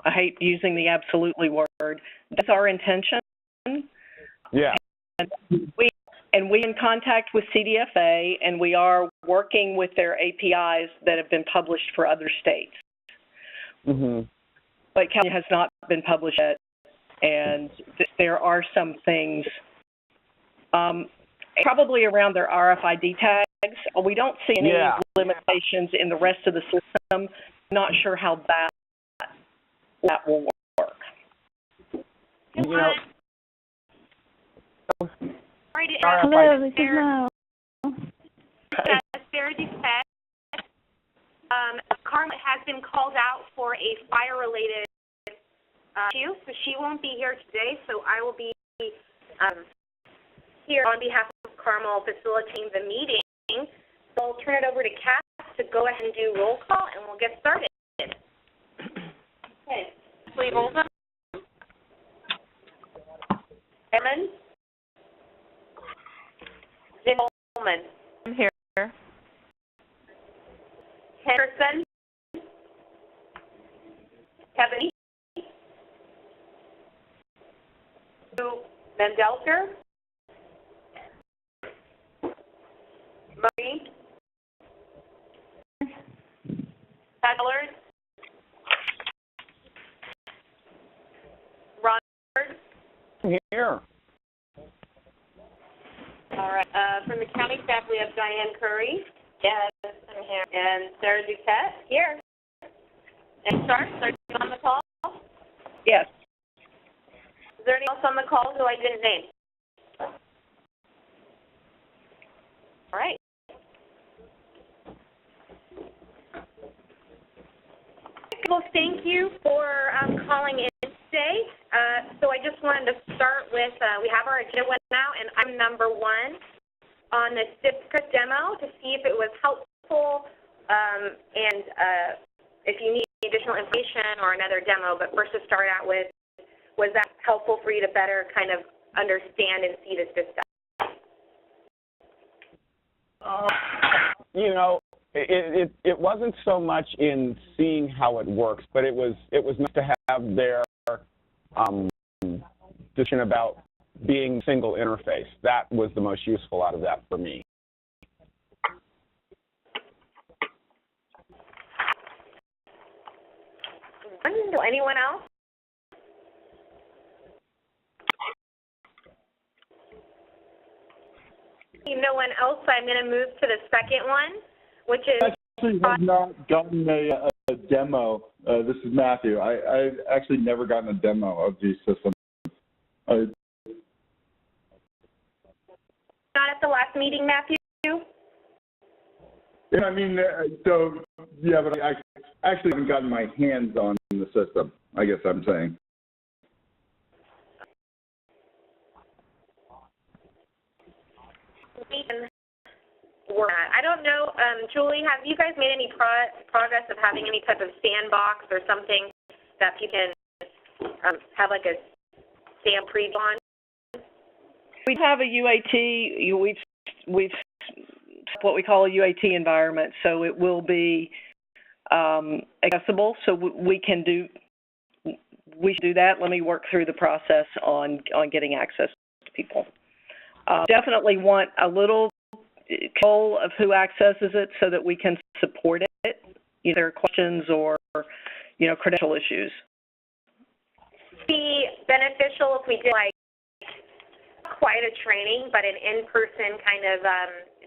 I hate using the absolutely word. That's our intention. Yeah. And we're in contact with CDFA, and we are working with their APIs that have been published for other states. Mm-hmm. But California has not been published yet, and there are some things probably around their RFID tags. We don't see any limitations in the rest of the system. Not sure how that will work. You know, hello, this is Mo. Sarah Duquette. Carmen has been called out for a fire-related issue, so she won't be here today, so I will be here on behalf of Carmel facilitating the meeting. So I'll turn it over to Cass to go ahead and do roll call, and we'll get started. Okay. Please roll them. Edmund? Coleman. I'm here. Henderson? Kevin? Mendelker? Marie? Sadlers? Ron? Here. All right. From the county staff, we have Diane Curry. Yes, I'm here. And Sarah Duquette. Here. And Stark, are you on the call? Yes. Is there anyone else on the call who I didn't name? All right. Well, thank you for calling in today. So I just wanted to start with, we have our agenda now, and I'm number 1 on the SIPSCA demo to see if it was helpful and if you need additional information or another demo. But first to start out with, was that helpful for you to better kind of understand and see the system? You know, it wasn't so much in seeing how it works, but it was nice to have their decision about being single interface. That was the most useful out of that for me. Anyone else? No one else, so I'm going to move to the second one, which is... I actually have not gotten a demo. This is Matthew. I've actually never gotten a demo of these systems. Not at the last meeting, Matthew? Yeah, I mean, so, yeah, but I actually haven't gotten my hands on the system, I guess I'm saying. I don't know, Julie, have you guys made any progress of having any type of sandbox or something that people can have like a stamp preview on? We have a UAT. We've what we call a UAT environment, so it will be accessible. So we can do that. Let me work through the process on getting access to people. Definitely want a little control of who accesses it so that we can support it, either questions or, credential issues. Be beneficial if we did like quite a training, but an in-person kind of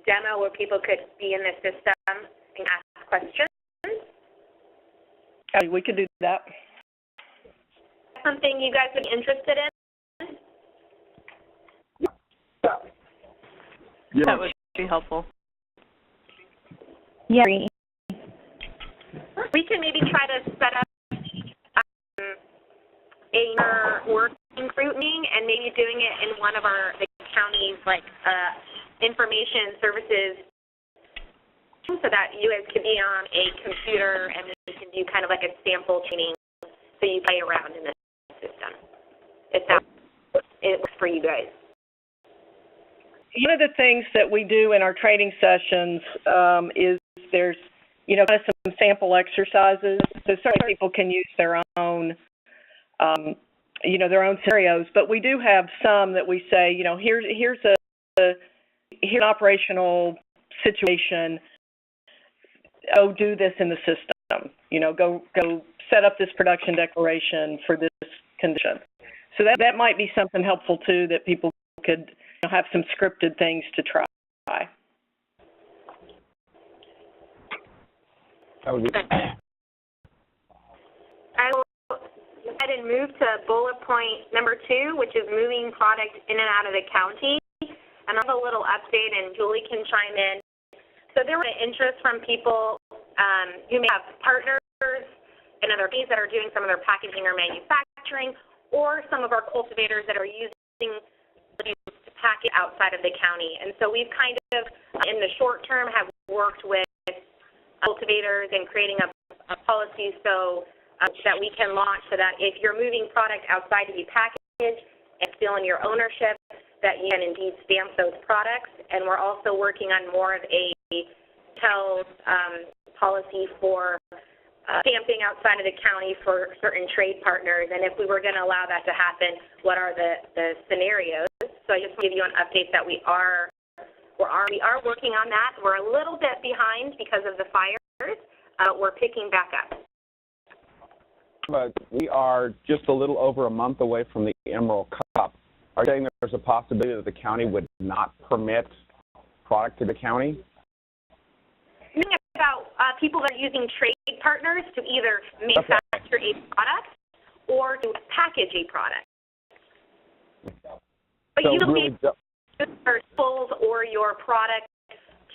demo where people could be in the system and ask questions. We could do that. Something you guys would be interested in? Yeah. That would be helpful. Yeah. We can maybe try to set up a working group meeting and maybe doing it in one of the county's information services so that you guys could be on a computer and we can do kind of like a sample training so you play around in the system. If that works for you guys. One of the things that we do in our training sessions is there's kind of some sample exercises. So certainly people can use their own, their own scenarios. But we do have some that we say, here's an operational situation. Oh, do this in the system. Go set up this production declaration for this condition. So that might be something helpful too, that people could have some scripted things to try. That would be. I will go ahead and move to bullet point number 2, which is moving product in and out of the county. And I'll have a little update, and Julie can chime in. So there was interest from people who may have partners and other companies that are doing some of their packaging or manufacturing, or some of our cultivators that are using to pack it outside of the county. And so we've kind of, in the short term, have worked with cultivators and creating a policy so that we can launch, so that if you're moving product outside to be packaged and still in your ownership, that you can indeed stamp those products. And we're also working on more of a detailed policy for stamping outside of the county for certain trade partners. And if we were going to allow that to happen, what are the scenarios? So I just want to give you an update that we are working on that. We're a little bit behind because of the fires, but we're picking back up. But we are just a little over a month away from the Emerald Cup. Are you saying there's a possibility that the county would not permit product to the county? Thinking about people that are using trade partners to either manufacture a product or to package a product. But So you don't really need your fulls or your product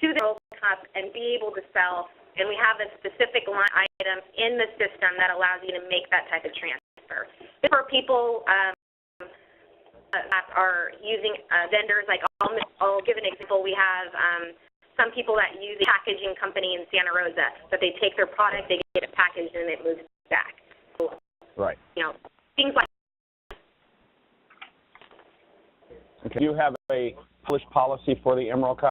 to the Emerald Cup and be able to sell. And we have a specific line item in the system that allows you to make that type of transfer. For people that are using vendors, like I'll give an example. We have some people that use a packaging company in Santa Rosa, that they take their product, they get it packaged, and it moves back. So, right. Things like. Okay. Do you have a published policy for the Emerald Cup?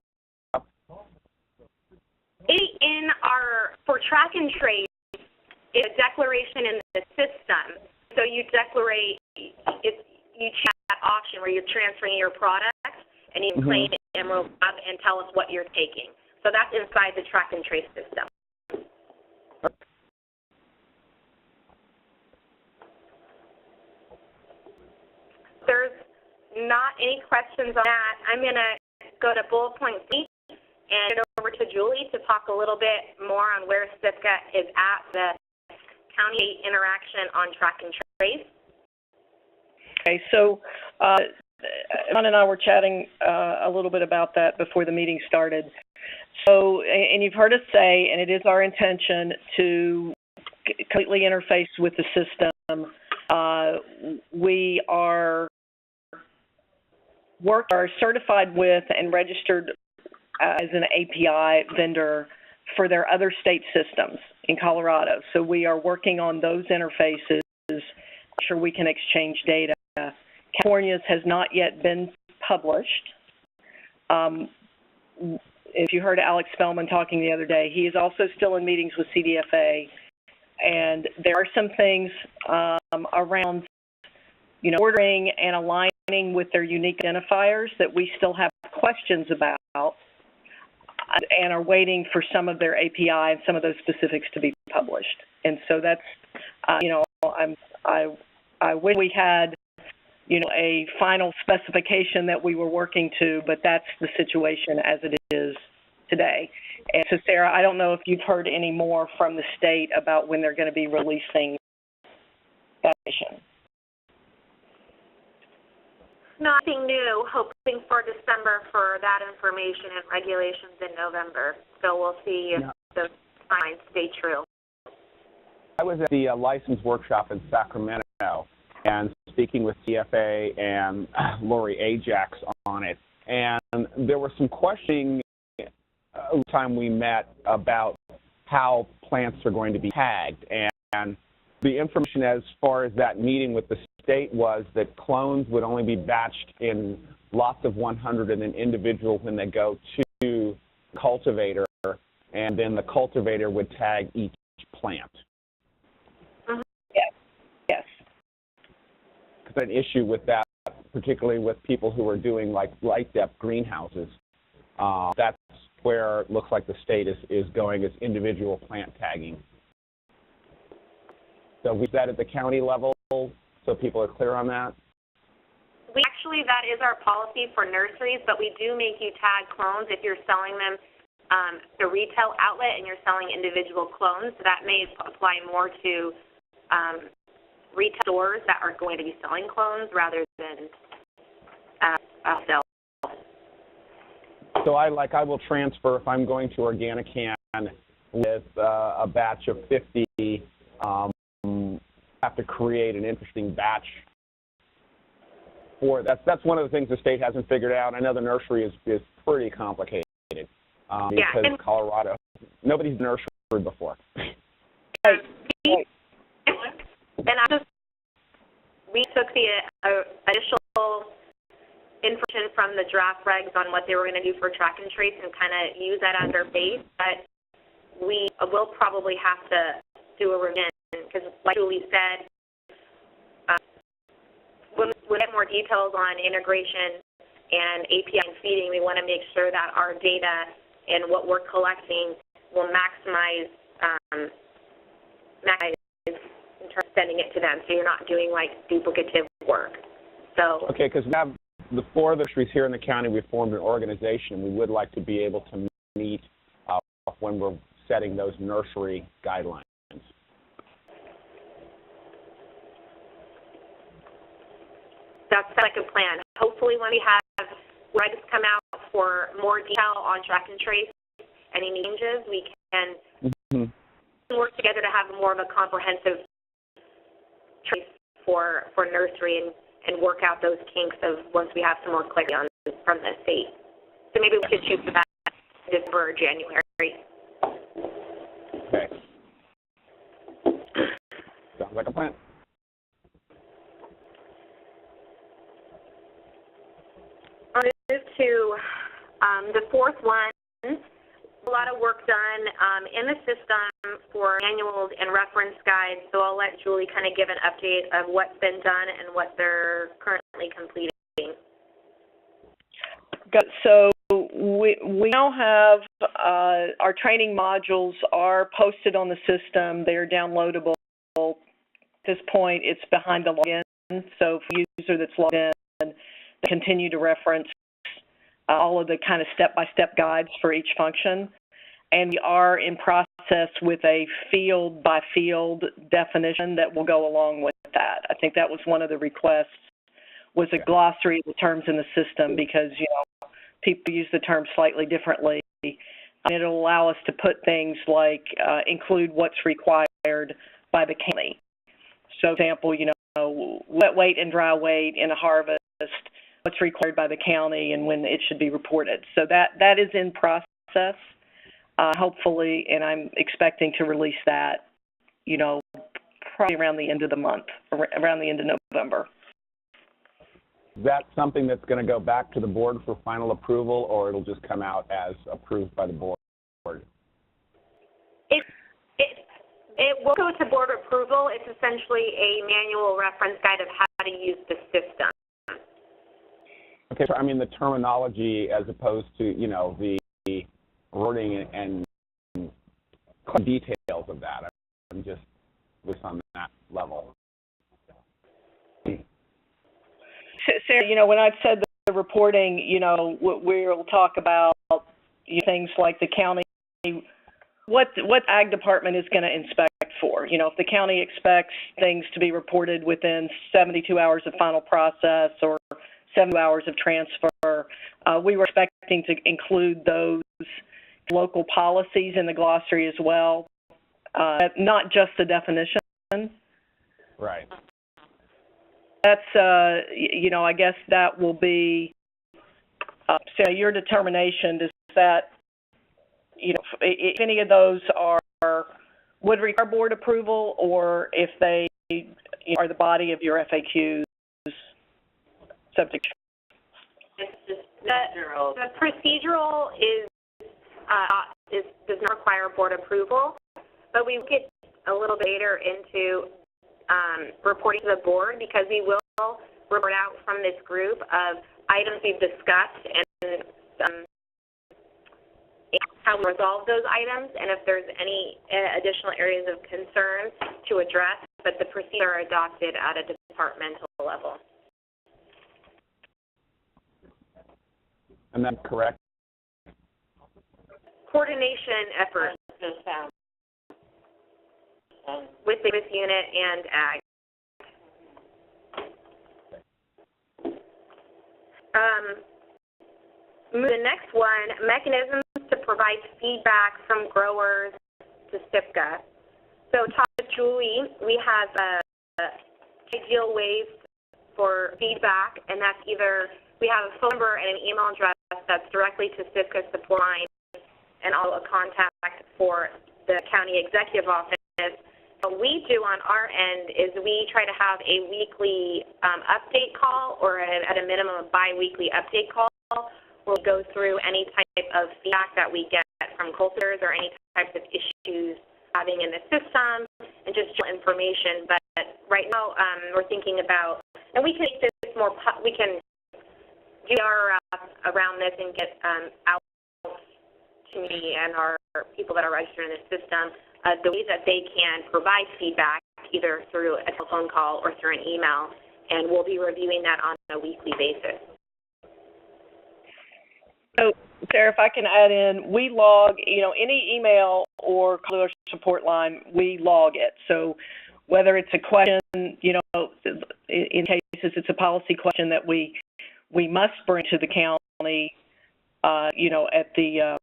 For track and trace, it's a declaration in the system. So you declarate, you check that option where you're transferring your product, and you claim Emerald Cup and tell us what you're taking. So that's inside the track and trace system. There's not any questions on that. I'm going to go to bullet point 3 and over to Julie to talk a little bit more on where SIPCA is at the county interaction on track and trace. Okay, so John and I were chatting a little bit about that before the meeting started. So, and you've heard us say, and it is our intention to completely interface with the system. We are certified with and registered as an API vendor for their other state systems in Colorado. So we are working on those interfaces to make sure we can exchange data. California's has not yet been published. If you heard Alex Spellman talking the other day, he is also still in meetings with CDFA, and there are some things around, ordering and aligning with their unique identifiers that we still have questions about, and are waiting for some of their API and some of those specifics to be published. And so that's, I wish we had, a final specification that we were working to, but that's the situation as it is today. And so, Sarah, I don't know if you've heard any more from the state about when they're going to be releasing that information. Nothing new. Hoping for December for that information and regulations in November. So we'll see if those signs stay true. I was at the license workshop in Sacramento and speaking with CFA and Lori Ajax on it. And there was some questioning the time we met about how plants are going to be tagged. And the information as far as that meeting with the state was that clones would only be batched in lots of 100 and an individual when they go to cultivator. and then the cultivator would tag each plant. Yes. Yes. Because an issue with that, particularly with people who are doing like light depth greenhouses, that's where it looks like the state is going, is individual plant tagging. So we that at the county level, so people are clear on that. Actually, that is our policy for nurseries, but we do make you tag clones if you're selling them the retail outlet and you're selling individual clones. So that may apply more to retail stores that are going to be selling clones rather than sell. So I will transfer, if I'm going to Organican with a batch of 50, have to create an interesting batch for that's one of the things the state hasn't figured out. I know the nursery is pretty complicated because Colorado, nobody's nursery before. Right. And we took the initial information from the draft regs on what they were going to do for track and trace and kind of use that as our base, but we will probably have to do a revision because, like Julie said, when we get more details on integration and API and feeding, we want to make sure that our data and what we're collecting will maximize in terms of sending it to them, so you're not doing like duplicative work. So okay, because we have the 4 nurseries here in the county. We formed an organization. We would like to be able to meet when we're setting those nursery guidelines. That's like a plan. Hopefully when we have regs come out for more detail on track and trace, any changes, we can work together to have more of a comprehensive trace for nursery and work out those kinks of once we have some more clarity on from the state. So maybe we could shoot for that December or January. Okay. Sounds like a plan. I'll move to the 4th one. A lot of work done in the system for manuals and reference guides, so I'll let Julie kind of give an update of what's been done and what they're currently completing. So we now have our training modules are posted on the system. They're downloadable. At this point, it's behind the login, so for a user that's logged in, they continue to reference all of the kind of step-by-step guides for each function. And we are in process with a field-by-field definition that will go along with that. I think that was one of the requests, was a glossary of the terms in the system because, you know, people use the terms slightly differently. And it'll allow us to put things like include what's required by the county. So, for example, you know, wet weight and dry weight in a harvest, what's required by the county and when it should be reported. So that is in process, hopefully, and I'm expecting to release that, you know, probably around the end of the month, around the end of November. Is that something that's going to go back to the board for final approval, or it'll just come out as approved by the board? It will go to board approval. It's essentially a manual reference guide of how to use the system. Okay, so I mean the terminology as opposed to, you know, the wording and details of that. I'm just on that level. Sarah, you know, when I said the reporting, you know, we'll talk about things like the county, what ag department is going to inspect for. You know, if the county expects things to be reported within 72 hours of final process or 7 hours of transfer, we were expecting to include those local policies in the glossary as well, not just the definition. Right. That's, you know, I guess that will be, so your determination, does that, you know, if any of those would require board approval, or if they are the body of your FAQs subject? The procedural is does not require board approval, but we get a little bit later into reporting to the board, because we will report out from this group of items we've discussed and how we resolve those items, and if there's any additional areas of concern to address, but the procedures are adopted at a departmental level. And that's correct? Coordination efforts with the business unit and ag. The next one, mechanisms to provide feedback from growers to SIPCA. So talk to Julie, we have ideal ways for feedback, and that's either we have a phone number and an email address that's directly to SIPCA support line, and also a contact for the county executive office. What we do on our end is we try to have a weekly update call, or at a minimum a bi-weekly update call, where we go through any type of feedback that we get from cultivators or any types of issues having in the system, and just information. But right now we're thinking about, and we can make this more, we can do our around this and get out to me and our people that are registered in the system the ways that they can provide feedback, either through a telephone call or through an email, and we'll be reviewing that on a weekly basis. So, Sarah, if I can add in, we log, any email or caller support line, we log it. So whether it's a question, in cases it's a policy question that we must bring to the county, at the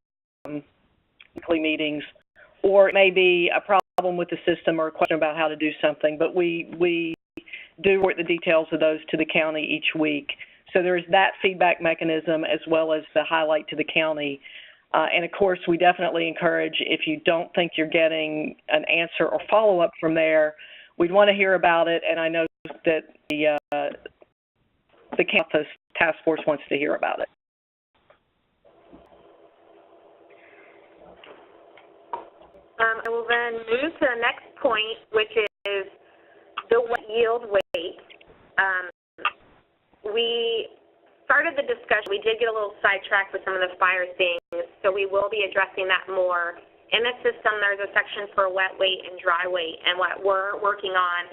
weekly meetings, or it may be a problem with the system or a question about how to do something, but we do report the details of those to the county each week. So there's that feedback mechanism as well as the highlight to the county. And of course, we definitely encourage, if you don't think you're getting an answer or follow-up from there, we'd want to hear about it, and I know that the campus task force wants to hear about it. I will then move to the next point, which is the yield weight. We started the discussion. We did get a little sidetracked with some of the fire things, so we will be addressing that more. In the system, there's a section for wet weight and dry weight, and what we're working on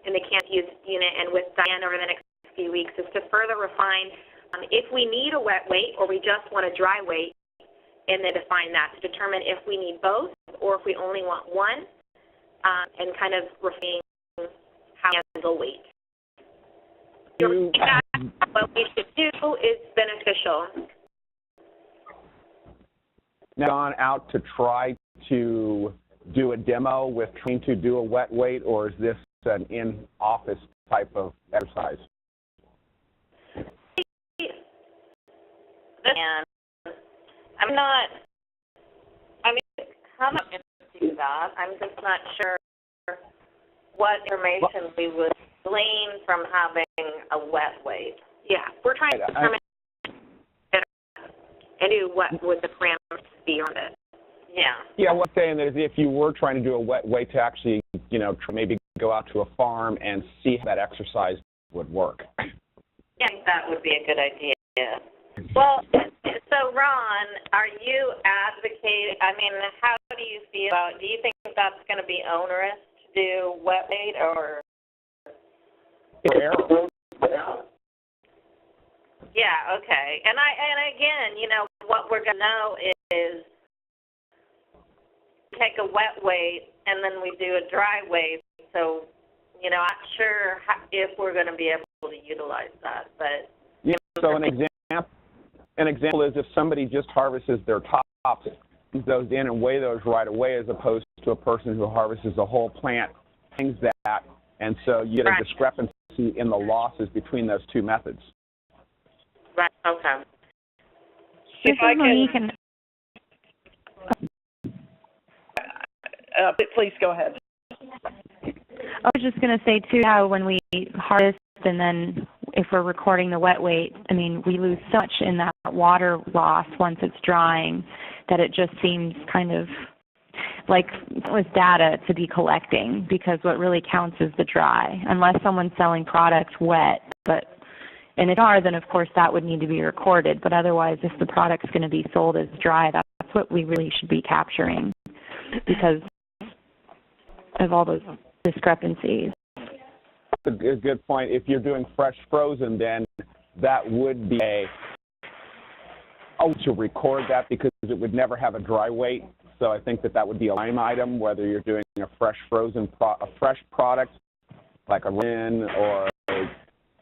in the campus unit and with Diane over the next few weeks is to further refine if we need a wet weight or we just want a dry weight, and then define that to determine if we need both or if we only want one, and kind of refining how to handle weight. What we should do is beneficial. Now, gone out to try to do a demo with trying to do a wet weight, or is this an in-office type of exercise? And how much to do that? I'm just not sure what information we would glean from having a wet weight. Yeah, we're trying to determine and do what would the parameters be on it. Yeah. Yeah, what I'm saying is if you were trying to do a wet weight to actually, maybe go out to a farm and see how that exercise would work. Yeah, that would be a good idea. Well, so Ron, are you advocating, how do you feel about, do you think that's going to be onerous to do wet weight, or? Yeah, okay. And again, what we're going to know is take a wet weight and then we do a dry weight. So, not sure if we're going to be able to utilize that, but. Yeah, so an example is if somebody just harvests their tops, brings those in and weigh those right away, as opposed to a person who harvests the whole plant, things that, and so you get a discrepancy in the losses between those two methods. Right. Okay. If I can, please go ahead. I was just going to say, too, how when we harvest and then if we're recording the wet weight, we lose so much in that water loss once it's drying that it just seems kind of like with data to be collecting, because what really counts is the dry, unless someone's selling products wet. But and if they are, then of course that would need to be recorded. But otherwise, if the product's going to be sold as dry, that's what we really should be capturing, because of all those discrepancies. That's a good point. If you're doing fresh frozen, then that would be to record that, because it would never have a dry weight. So I think that would be a line item, whether you're doing a fresh frozen a fresh product like a RIN, or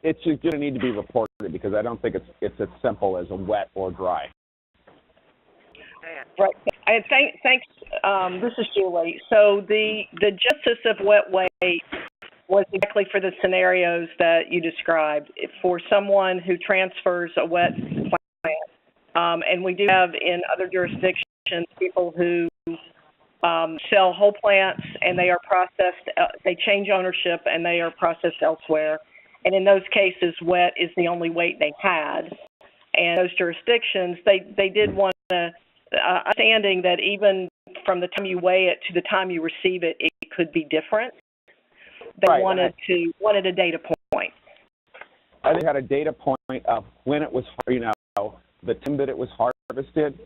it's just going to need to be reported, because I don't think it's as simple as a wet or dry. Right. Thanks. This is Julie. So the justice of wet weight was exactly for the scenarios that you described. For someone who transfers a wet plant, and we do have in other jurisdictions people who sell whole plants and they are processed, they change ownership and they are processed elsewhere. And in those cases, wet is the only weight they had. And those jurisdictions, they did want to, understanding that even from the time you weigh it to the time you receive it, it could be different. They right. wanted a data point. I think had a data point of when it was, the time that it was harvested,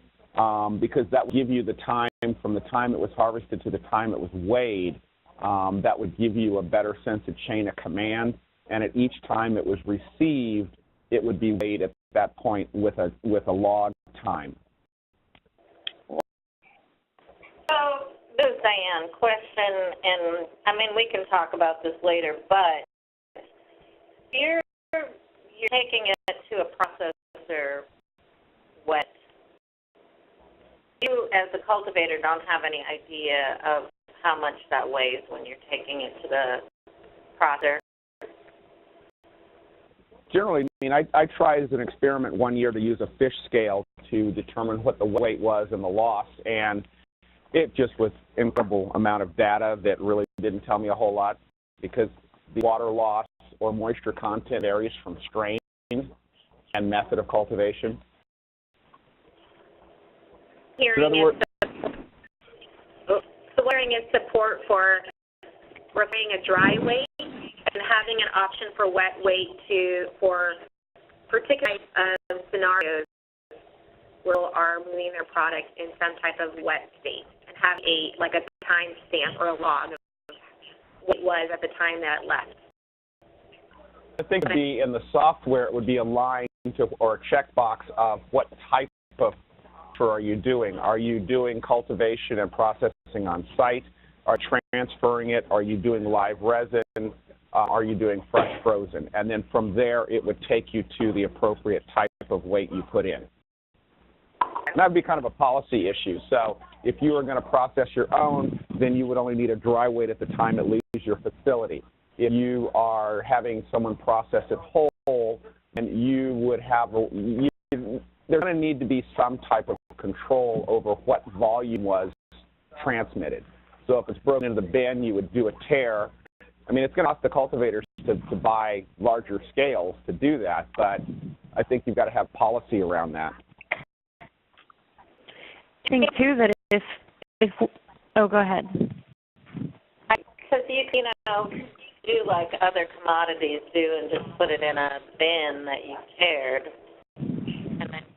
because that would give you the time from the time it was harvested to the time it was weighed. That would give you a better sense of chain of command. And at each time it was received, it would be weighed at that point with a log time. So, this is Diane. Question, and I mean we can talk about this later, but you're taking it to a processor wet. You, as a cultivator, don't have any idea of how much that weighs when you're taking it to the processor. Generally, I mean, I tried as an experiment one year to use a fish scale to determine what the weight was and the loss, and it just was an incredible amount of data that really didn't tell me a whole lot, because the water loss or moisture content varies from strain and method of cultivation. Hearing its support for referring a dry weight and having an option for wet weight for particular scenarios where people are moving their product in some type of wet state, and have a time stamp or a log of what it was at the time that it left. I think in the software it would be a line or a checkbox of what type of are you doing? Are you doing cultivation and processing on site? Are you transferring it? Are you doing live resin? Are you doing fresh frozen? And then from there, it would take you to the appropriate type of weight you put in. And that would be kind of a policy issue. So if you were going to process your own, then you would only need a dry weight at the time it leaves your facility. If you are having someone process it whole, and you would have there's going to need to be some type of control over what volume was transmitted. So if it's broken into the bin, you would do a tear. I mean, it's going to cost the cultivators to buy larger scales to do that, but I think you've got to have policy around that. I think, too, that if oh, go ahead. Because you do like other commodities do and just put it in a bin that you teared.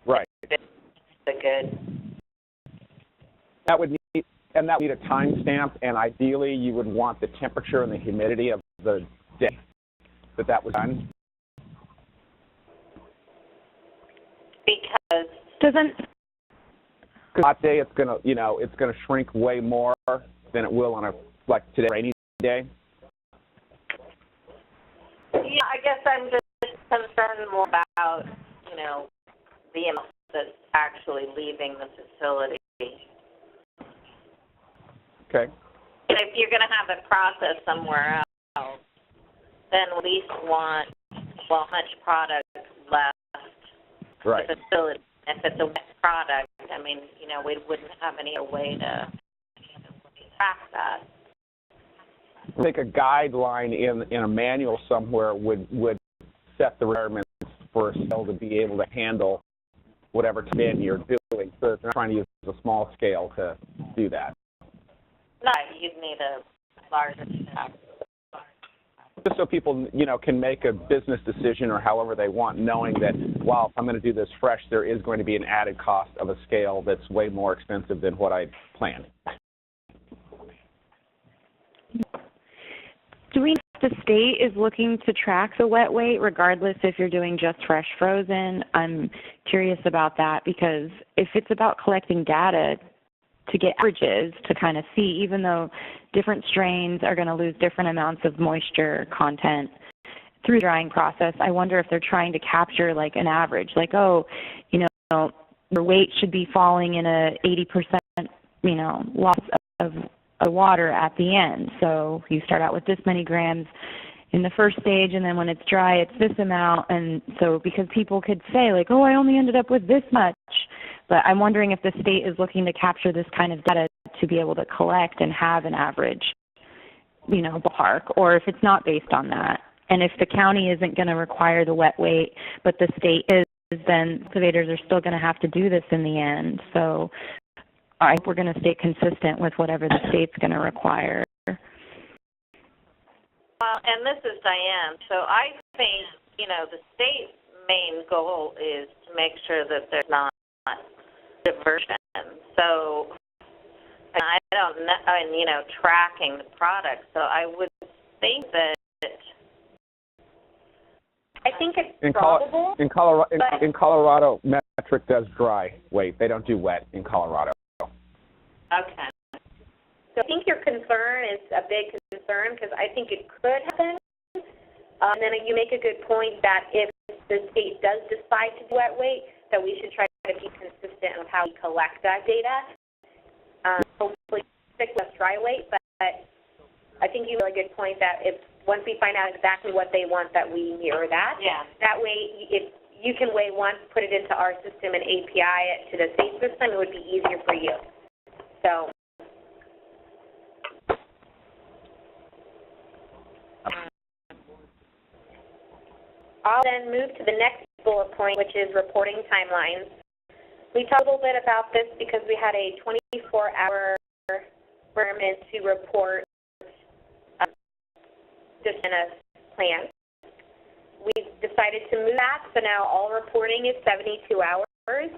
Right. The good. That would need a timestamp, and ideally you would want the temperature and the humidity of the day that was done. Because hot day, it's gonna shrink way more than it will on a today rainy day. Yeah, I guess I'm just concerned more about the amount that's actually leaving the facility. Okay. And if you're going to have it processed somewhere else, then at least want, how much product left right. the facility. If it's a wet product, I mean, we wouldn't have any way to track that. I think a guideline in a manual somewhere would set the requirements for a cell to be able to handle whatever bin you're doing. they're not trying to use a small scale to do that. No, you'd need a larger stack. Just so people, can make a business decision or however they want, knowing that, wow, if I'm going to do this fresh, there is going to be an added cost of a scale that's way more expensive than what I planned. Do we know if the state is looking to track the wet weight regardless if you're doing just fresh frozen? I'm curious about that because if it's about collecting data to get averages to kind of see, even though different strains are going to lose different amounts of moisture content through the drying process, I wonder if they're trying to capture like an average, like, oh, your weight should be falling in a 80%, loss of water at the end. So you start out with this many grams in the first stage, and then when it's dry, it's this amount. And so because people could say, like, oh, I only ended up with this much. But I'm wondering if the state is looking to capture this kind of data to be able to collect and have an average, ballpark, or if it's not based on that. And if the county isn't going to require the wet weight, but the state is, then cultivators are still going to have to do this in the end. So I think we're going to stay consistent with whatever the state's going to require. Well, and this is Diane. So I think, the state's main goal is to make sure that there's not diversion. So, and I don't know, tracking the product. So I would think that. I think it's probable. In Colorado, metric does dry weight. They don't do wet in Colorado. Okay. So I think your concern is a big concern because I think it could happen. And then you make a good point that if the state does decide to do wet weight, that we should try to be consistent with how we collect that data. Hopefully stick with dry weight, but I think you have a good point that if once we find out exactly what they want, that we mirror that. Yeah. That way, if you can weigh once, put it into our system and API it to the state system, it would be easier for you. So. I'll then move to the next bullet point, which is reporting timelines. We talked a little bit about this because we had a 24-hour requirement to report just in a plan. We've decided to move that, so now all reporting is 72 hours,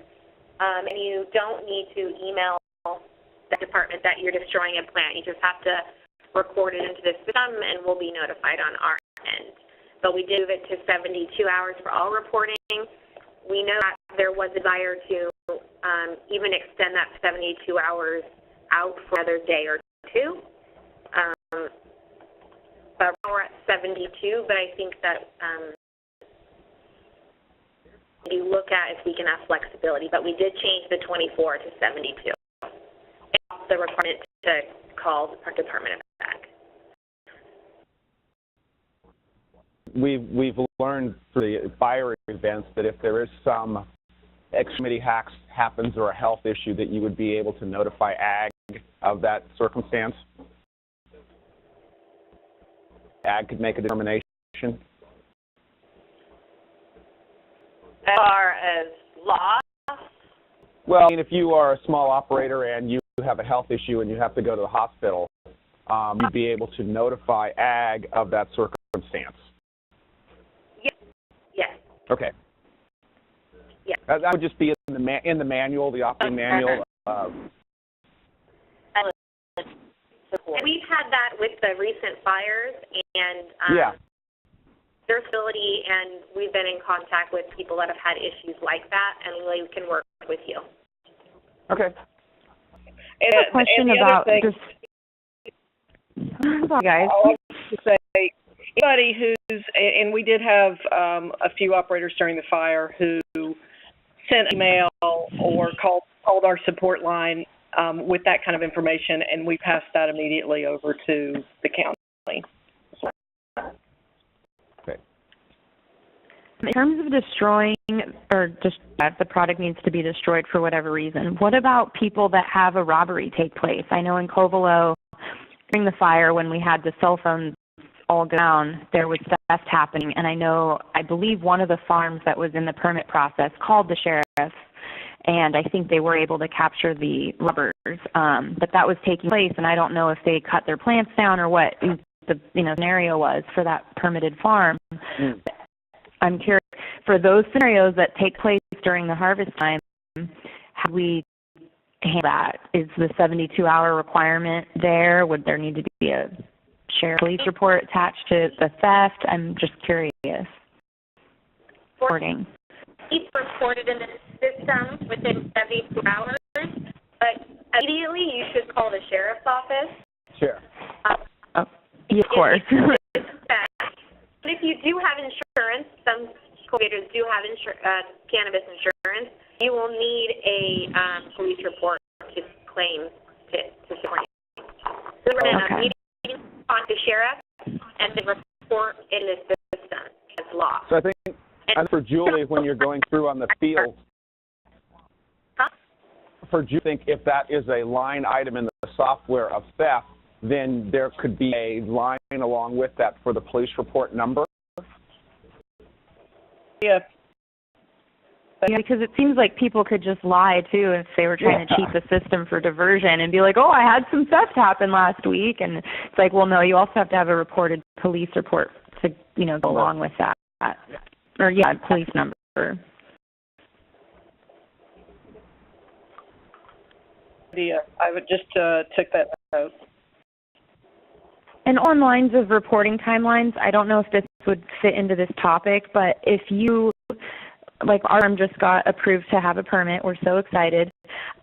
and you don't need to email the department that you're destroying a plant. You just have to record it into the system, and we'll be notified on our end. But we did move it to 72 hours for all reporting. We know that there was a desire to even extend that 72 hours out for another day or two. But we're at 72, but I think that you look at if we can have flexibility. But we did change the 24 to 72. And also the requirement to call the Department of Ag. We've learned through the fire events that if there is some extremity happens or a health issue, that you would be able to notify Ag of that circumstance. Ag could make a determination. As far as loss? Well, if you are a small operator and you have a health issue and you have to go to the hospital, you'd be able to notify Ag of that circumstance. Yes. Okay. Yes. That would just be in the manual, the operating manual. We've had that with the recent fires and their facility, and we've been in contact with people that have had issues like that, and we can work with you. Okay. And a question about this. Sorry, guys. I'll just say, anybody who's, and we did have a few operators during the fire who sent email or called our support line with that kind of information, and we passed that immediately over to the county. Okay. In terms of destroying, or just if the product needs to be destroyed for whatever reason, what about people that have a robbery take place? I know in Covelo, during the fire, when we had the cell phones all down, there was theft happening, and I believe one of the farms that was in the permit process called the sheriff and I think they were able to capture the robbers. But that was taking place, and I don't know if they cut their plants down or what the scenario was for that permitted farm. I'm curious, for those scenarios that take place during the harvest time, how do we handle that? Is the 72-hour requirement there? Would there need to be a sheriff police report attached to the theft? I'm just curious. Reporting. It's reported in the system within 72 hours, but immediately you should call the sheriff's office. Sure. Of course. If you do have insurance, some cultivators do have cannabis insurance, you will need a police report to claim to support you. So we're going to meet on the sheriff and then report in the system as law. So I think, and for Julie, when you're going through on the field, for Julie, I think if that is a line item in the software of theft, then there could be a line along with that for the police report number. Yeah. Yeah, because it seems like people could just lie, too, if they were trying to cheat the system for diversion and be like, oh, I had some theft happen last week. And it's like, well, no, you also have to have a reported police report to, go along with that. Or, police number. I would just take that note. And on lines of reporting timelines, I don't know if this would fit into this topic, but if you, like our farm just got approved to have a permit, we're so excited,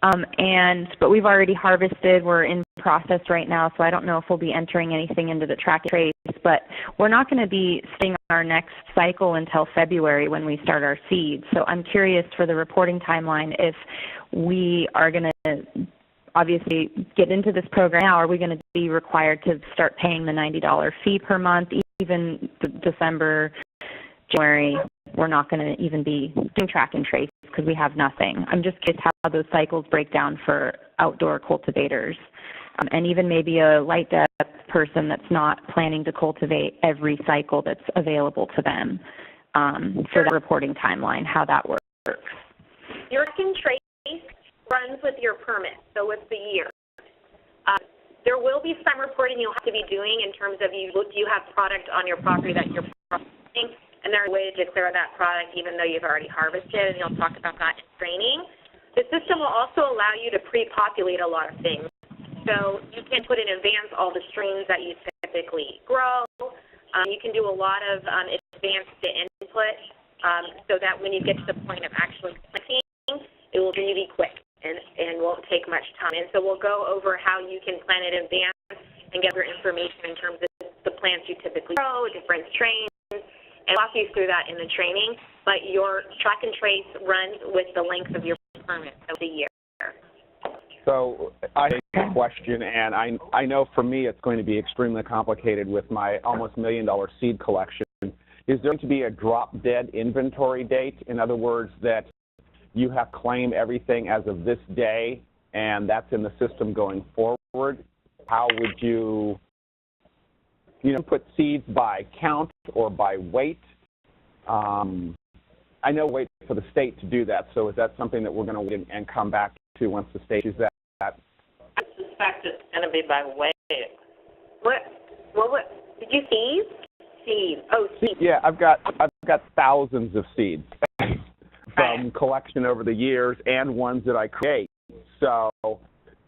but we've already harvested, we're in process right now, so I don't know if we'll be entering anything into the track and trace, but we're not going to be starting our next cycle until February when we start our seeds. So I'm curious for the reporting timeline if we are going to obviously get into this program now. Are we going to be required to start paying the $90 fee per month, even December, January? We're not going to even be doing track and trace because we have nothing. I'm just curious how those cycles break down for outdoor cultivators, and even maybe a light depth person that's not planning to cultivate every cycle that's available to them, for that reporting timeline, how that works. Your track and trace runs with your permit, so it's the year. There will be some reporting you'll have to be doing in terms of you have product on your property that you're processing, and there's a way to declare that product even though you've already harvested, and you'll talk about that in training. The system will also allow you to pre-populate a lot of things. So you can put in advance all the strains that you typically grow. You can do a lot of advanced input so that when you get to the point of actually planting, it will really be quick and won't take much time. And so we'll go over how you can plant in advance and get your information in terms of the plants you typically grow, different strains, and walk you through that in the training. But your track and trace runs with the length of your permit of the year. So I have a question, and I know for me it's going to be extremely complicated with my almost $1 million seed collection. Is there going to be a drop-dead inventory date? In other words, that you have to claim everything as of this day, and that's in the system going forward? How would you put seeds by count or by weight? I know wait for the state to do that, so is that something that we're going to wait and come back to once the state is that? I suspect it's going to be by weight. What did you seed? Seed. Oh, seed. Yeah, I've got thousands of seeds from collection over the years and ones that I create. So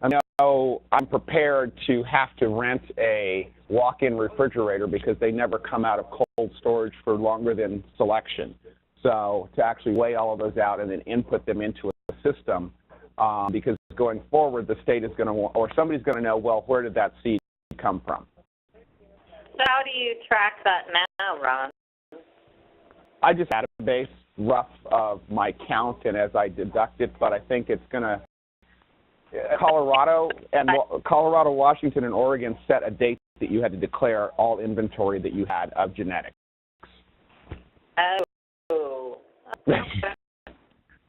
I know I'm prepared to have to rent a walk-in refrigerator because they never come out of cold storage for longer than selection. So to actually weigh all of those out and then input them into a system, because going forward, the state is going to, or somebody's going to know, well, where did that seed come from? So how do you track that now, Ron? I just had a base rough of my count and as I deduct it, but I think it's going to, Colorado, Washington, and Oregon set a date that you had to declare all inventory that you had of genetics. Oh.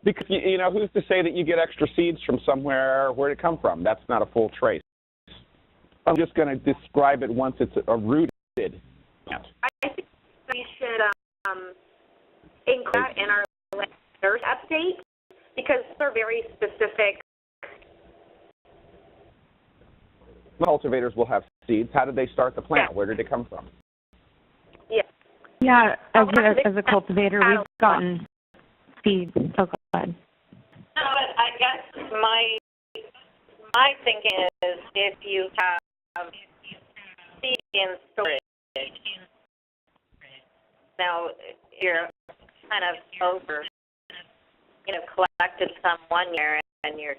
Because, who's to say that you get extra seeds from somewhere? Where did it come from? That's not a full trace. I'm just going to describe it once it's a rooted plant. I think we should include in our nurse update, because they're very specific. Cultivators will have seeds. How did they start the plant? Yeah. Where did it come from? Yeah. Yeah, as a cultivator, we've gotten seeds. Oh, go ahead. No, but I guess my thinking is if you have seed in storage, now you're kind of over, collected some one year and you're,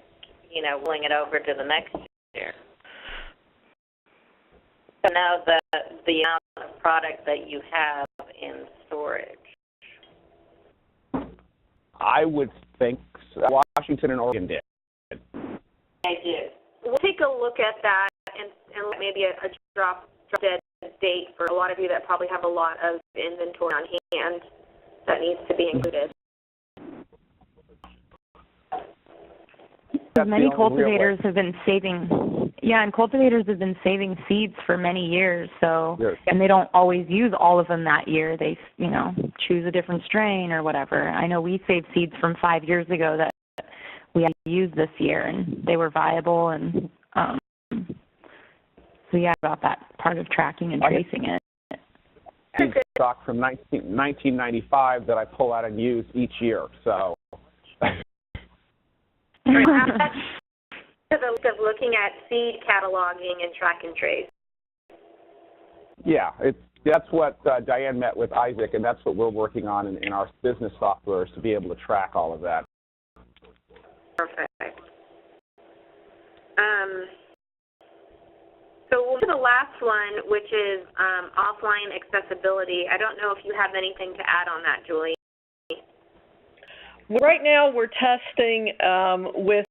rolling it over to the next year. So now the amount of product that you have in storage. I would think Washington and Oregon did. I do. We'll take a look at that and maybe a drop dead date for a lot of you that probably have a lot of inventory on hand that needs to be included. Many cultivators have been saving, and cultivators have been saving seeds for many years. So, yes. And they don't always use all of them that year. They, choose a different strain or whatever. I know we saved seeds from 5 years ago that we had to use this year, and they were viable. And so, about that part of tracking and tracing it. Seed stock from 1995 that I pull out and use each year. So. Of looking at seed cataloging and track and trace. Yeah, that's what Diane met with Isaac, and that's what we're working on in our business software, is to be able to track all of that. Perfect. So we'll do the last one, which is offline accessibility. I don't know if you have anything to add on that, Julie. Right now, we're testing with,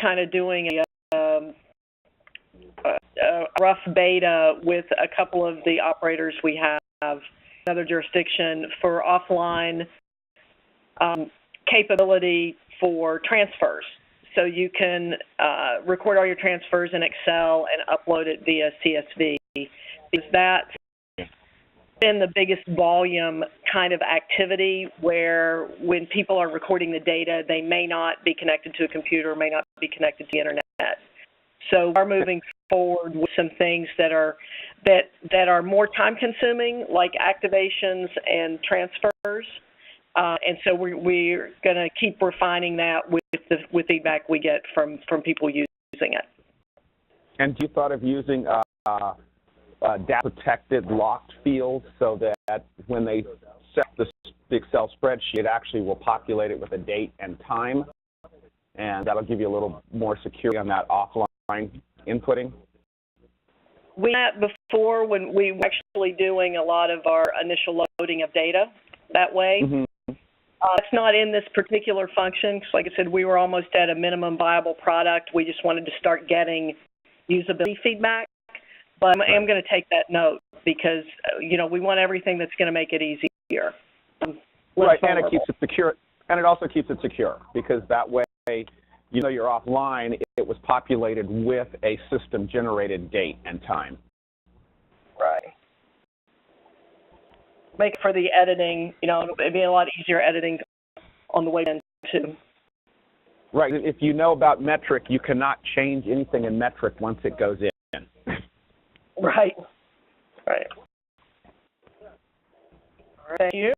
kind of doing a rough beta with a couple of the operators we have in another jurisdiction for offline capability for transfers. So you can record all your transfers in Excel and upload it via CSV. Because that's been the biggest volume kind of activity where when people are recording the data, they may not be connected to a computer, may not be connected to the internet. So we're moving forward with some things that are more time consuming, like activations and transfers. And so we're going to keep refining that with feedback we get from people using it. And you thought of using data-protected locked fields so that when they set the Excel spreadsheet, it actually will populate it with a date and time, and that'll give you a little more security on that offline inputting? We had before when we were actually doing a lot of our initial loading of data that way. Mm-hmm. It's not in this particular function because, like I said, we were almost at a minimum viable product. We just wanted to start getting usability feedback. But I am going to take that note because, we want everything that's going to make it easier. Right, and it keeps it secure, and it also keeps it secure because that way, you're offline, it was populated with a system-generated date and time. Right. Make it for the editing, it'd be a lot easier editing on the way in, too. Right. If you know about metric, you cannot change anything in metric once it goes in. Right. Right. Thank you.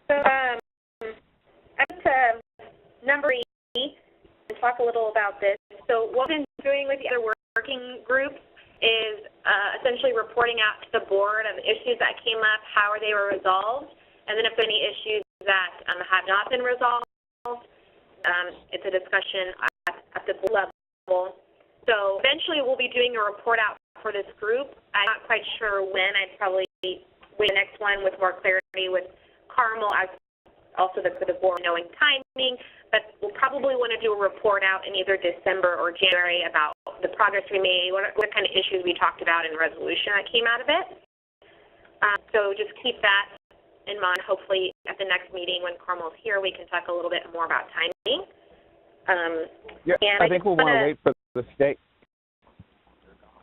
So, I think number 8, and talk a little about this. So what we've been doing with the other working groups is essentially reporting out to the board of issues that came up, how they were resolved, and then if there are any issues that have not been resolved, it's a discussion at the board level. So eventually we'll be doing a report out for this group. I'm not quite sure when. I'd probably wait the next one with more clarity with Carmel as also the board knowing timing, but we'll probably want to do a report out in either December or January about the progress we made, what kind of issues we talked about in resolution that came out of it. So just keep that in mind. Hopefully at the next meeting when Carmel's here, we can talk a little bit more about timing. I think we'll want to wait for the state.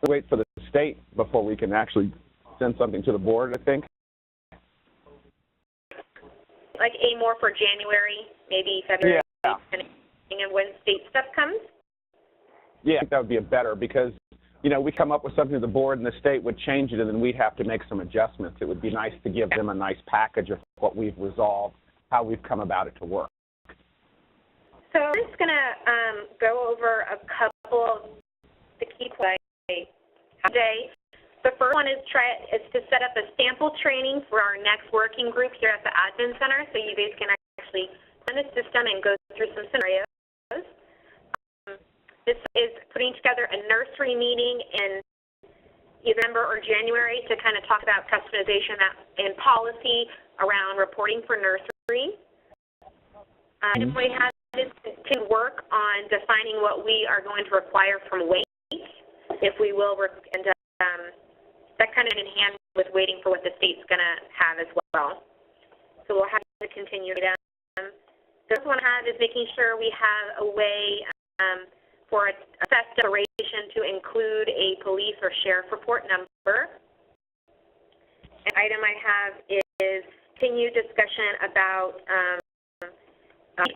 Wait for the state before we can actually send something to the board, I think. Like aim more for January maybe February, Yeah. depending on when state stuff comes? Yeah, I think that would be a better because, we come up with something the board and the state would change it and then we'd have to make some adjustments. It would be nice to give them a nice package of what we've resolved, how we've come about it to work. So I'm just going to go over a couple of the key points today. The first one is to set up a sample training for our next working group here at the Admin Center so you guys can actually run the system and go through some scenarios. This is putting together a nursery meeting in either December or January to kind of talk about customization and policy around reporting for nursery. We have to work on defining what we are going to require from weight, if we will, and that kind of in hand with waiting for what the state's going to have as well. So we'll have to continue that. The other one I have is making sure we have a way for a theft declaration to include a police or sheriff report number. An item I have is continued discussion about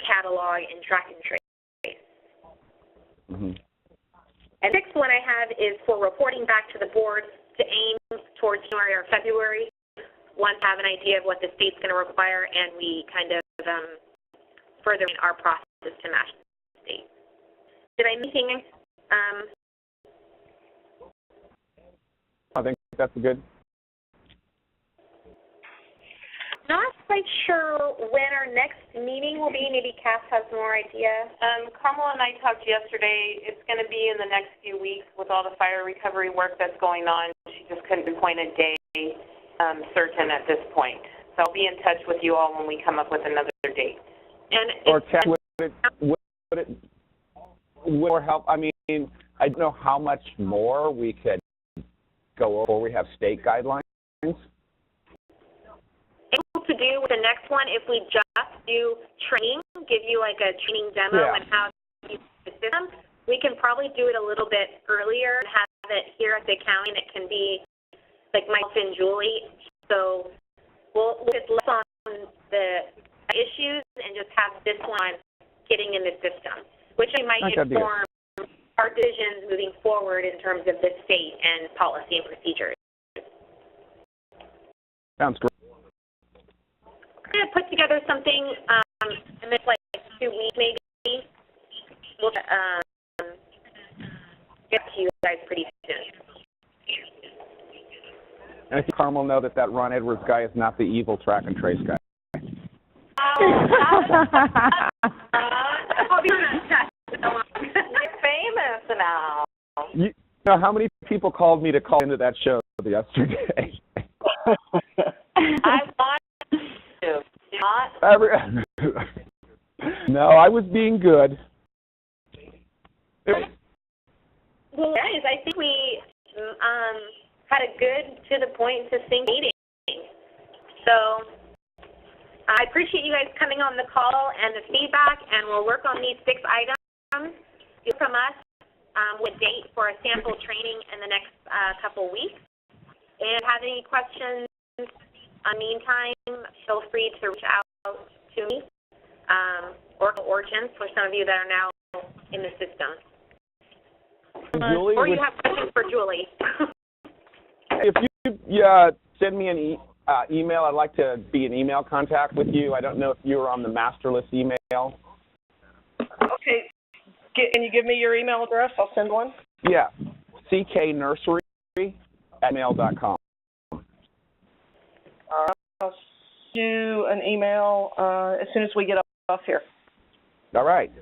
catalog and track and trace. Mm-hmm. And the next one I have is for reporting back to the board to aim towards January or February, once I have an idea of what the state's going to require and we kind of further in our process to match the state. Did I miss anything? I think that's good. Not quite sure when our next meeting will be. Maybe Cass has more idea. Carmel and I talked yesterday. It's going to be in the next few weeks with all the fire recovery work that's going on. She just couldn't point a day certain at this point. So I'll be in touch with you all when we come up with another date. Or would it more help? I mean, I don't know how much more we could go over. We have state guidelines. Able to do with the next one if we just do training, give you like a training demo and how to use the system. We can probably do it a little bit earlier and have it here at the county, and it can be like myself and Julie. So we'll get less on the issues and just have this one getting in the system, which might inform our decisions moving forward in terms of the state and policy and procedures. Sounds great. I'm going to put together something in this like 2 weeks maybe. We'll get to you guys pretty soon. And I think Carmel know that Ron Edwards guy is not the evil track and trace guy. You're famous now. You know how many people called me to call into that show yesterday? I want to. No, I was being good. Well, guys, I think we had a good, to the point, succinct meeting. So I appreciate you guys coming on the call and the feedback, and we'll work on these 6 items. You'll from us with date for a sample training in the next couple weeks. And have any questions in the meantime, feel free to reach out to me or Jen, for some of you that are now in the system. Julie, or you have questions for Julie. If you send me an email, I'd like to be in email contact with you. I don't know if you're on the master list email. Okay. Can you give me your email address? I'll send one. Yeah, cknursery@mail.com. I'll do an email as soon as we get off here. All right.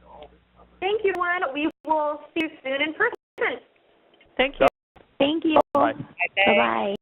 Thank you, everyone. We will see you soon in person. Thank you. Thank you. Bye. Bye-bye.